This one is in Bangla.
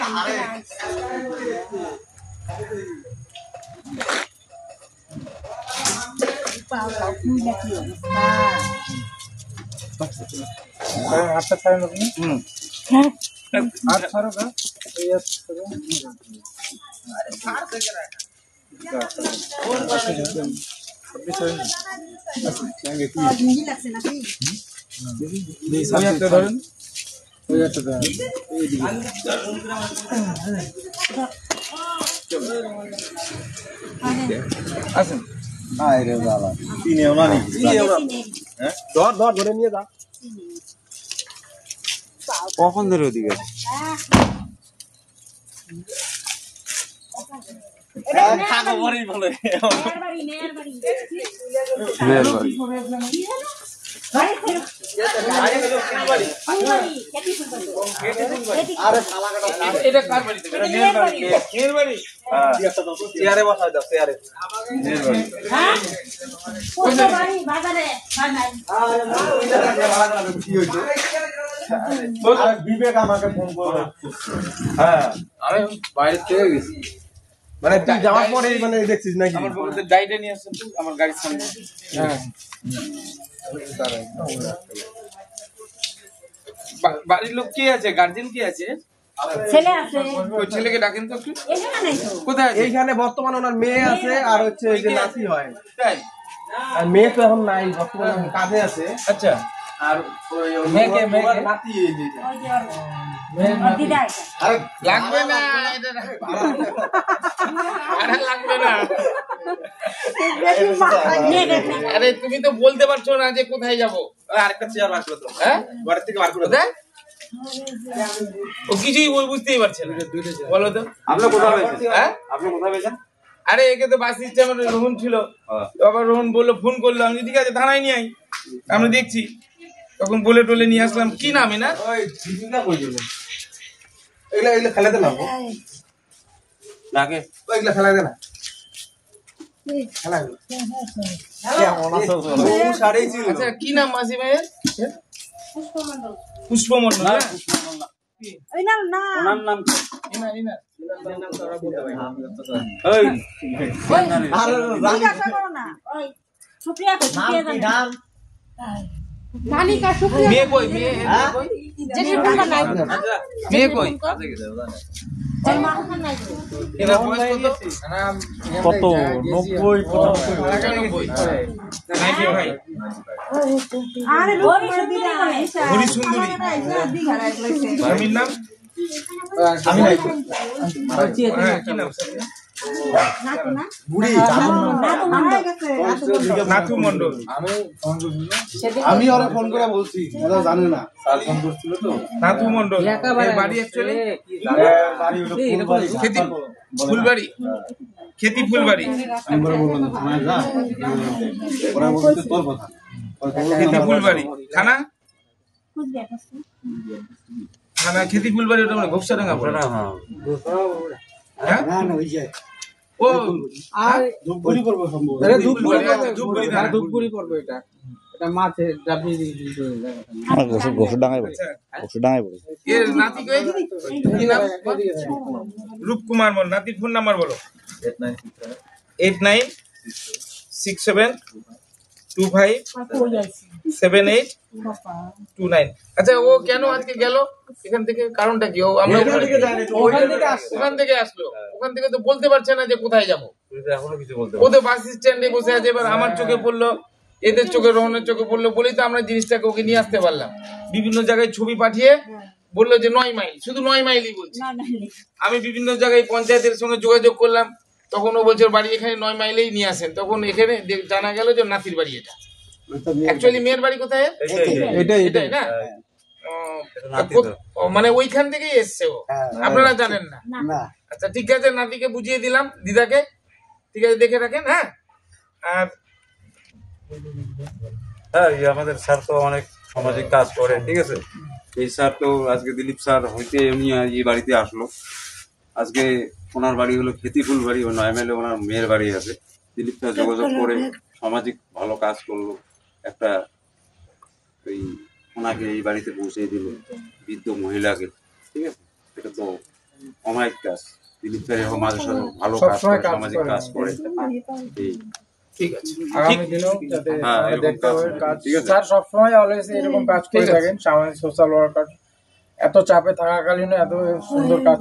हाथ छाड़े हाथ छाड़ो का ধরে নিয়ে যা কখন ধরে ওদিকে বিবেক আমাকে ফোন করে হ্যাঁ আমি বাইরে থেকে গেছি মানে তুই যাওয়ার পরে মানে দেখছিস নাকি আমার বলতে ডাইটে নিয়ে আসছেন তুই আমার গাড়ির সামনে হ্যাঁ বাড়ির লোক কে আছে গার্জিয়ান কে আছে ছেলে আছে ওই ছেলেকে ডাকেন তো একটু এখানে নাই তো কোথায় এইখানে বর্তমানে ওনার মেয়ে আছে আর হচ্ছে এই যে নাতি হয় তাই আর মেয়ে তো এখন নাই বর্তমানে কাজে আছে আচ্ছা আর ওই মেয়েকে নাতি এই যে আরে লাগবে না এটা আরে লাগবে না আরে তুমি তো বলতে পারছো না যে কোথায় যাবো আরেকটা চেয়ার রাখলো তো হ্যাঁ বাড়ি থেকে বার করে দাও ও কিছুই বুঝতেই পারছে না বলো তো আপনি কোথায় পেয়েছেন হ্যাঁ আপনি কোথায় পেয়েছেন আরে একে তো বাস স্ট্যান্ডে রোহন ছিল আবার রোহন বললো ফোন করলো আমি ঠিক আছে থানায় নিয়ে আই আমরা দেখছি তখন বলে টলে নিয়ে আসলাম কি নামে না ওই জিজিনা কই গেল এগুলা খেলাতে না লাগে ওইগুলা খেলাতে না খেলাতে কেমন আছো ও সাড়েই ছিল আচ্ছা কি নাম মাসি ভাইয়ের পুষ্পমণ্ডল পুষ্পমণ্ডল না পুষ্পমণ্ডল না ওই নাম না ওনার নাম ইনা নাম তোরা বলতে ভাই ওই আরে জিজ্ঞাসা করো না ওই সুপ্রিয়া জান নানি কা সুপ্রিয়া মেয়ে কই মেয়ে কই যেটি বলবা নাই আচ্ছা মেয়ে কই কাছে গেছে ওই মা ওখানে নাই এরা বয়স কত 90 95 নাকি ভাই আরে হরি সুন্দরী স্বামীর নাম আমি নাই কি নাম নাথু মন্ডল আমি ওরা ফোন করে বলছি ওরা জানে না স্যার ফোন করছিল তো নাথু মন্ডল বাড়ি অ্যাকচুয়ালি খেতি ফুলবাড়ি খেতি ফুলবাড়ি আমি বলে বললাম থানায় যা ওরা বলছে তোর কথা খেতি ফুলবাড়ি থানা থানা খেতি ফুলবাড়ি ওটা মানে ঘোষাডাঙ্গা পড়ে না হ্যাঁ না না ওই যায় ও আর ধূপগুড়ি পড়বে সম্ভব আরে ধূপগুড়ি পড়বে এটা এটা মাছে ডাবি আর ঘোষাডাঙ্গায় পড়ে ঘোষাডাঙ্গায় পড়ে এর নাতি কই কি নাম রূপকুমার মল নাতির ফোন নাম্বার বলো 8967257829 আচ্ছা ও কেন আজকে গেল এখান থেকে কারণটা কি ও আমরা ওখান থেকে আসলো ওখান থেকে তো বলতে পারছে না যে কোথায় যাবো এখনো কিছু বলতে ও তো বাস স্ট্যান্ডে বসে আছে এবার আমার চোখে পড়লো এদের চোখে রোহনের চোখে পড়লো বলেই তো আমরা জিনিসটাকে ওকে নিয়ে আসতে পারলাম বিভিন্ন জায়গায় ছবি পাঠিয়ে বললো যে 9 মাইল শুধু 9 মাইলই বলছে আমি বিভিন্ন জায়গায় পঞ্চায়েতের সঙ্গে যোগাযোগ করলাম তখন ও বলছে বাড়ি এখানে 9 মাইলেই নিয়ে আসেন তখন এখানে জানা গেল যে নাতির বাড়ি এটা অ্যাকচুয়ালি মেয়ের বাড়ি কোথায় এটাই না মানে ওইখান থেকেই এসছে ও আপনারা জানেন না আচ্ছা ঠিক আছে নাতিকে বুঝিয়ে দিলাম দিদাকে ঠিক আছে দেখে রাখেন হ্যাঁ আর হ্যাঁ আমাদের স্যার তো অনেক সামাজিক কাজ করে ঠিক আছে এই স্যার তো আজকে দিলীপ স্যার হইতে উনি এই বাড়িতে আসলো আজকে ওনার বাড়ি হলো খেতিফুল বাড়ি ও 9 মাইলে ওনার মেয়ের বাড়ি আছে দিলীপ স্যার যোগাযোগ করে সামাজিক ভালো কাজ করলো একটা ওই ওনাকে এই বাড়িতে পৌঁছে দিল বৃদ্ধ মহিলাকে ঠিক আছে এটা তো অমায়িক কাজ। দিলীপ স্যার এরকম মাঝে সাথে ভালো কাজ সবসময় করে, সামাজিক কাজ করে। ঠিক আছে, আগামী দিনেও যাতে হ্যাঁ, আমরা এরকম দেখতে কাজ পাই হবে, কাজ। ঠিক আছে? স্যার সবসময় অলওয়েজ এরকম কাজ করে ঠিক আছে। থাকেন, সামাজিক সোশ্যাল ওয়ার্কার। এত চাপে থাকাকালীন এত সুন্দর কাজ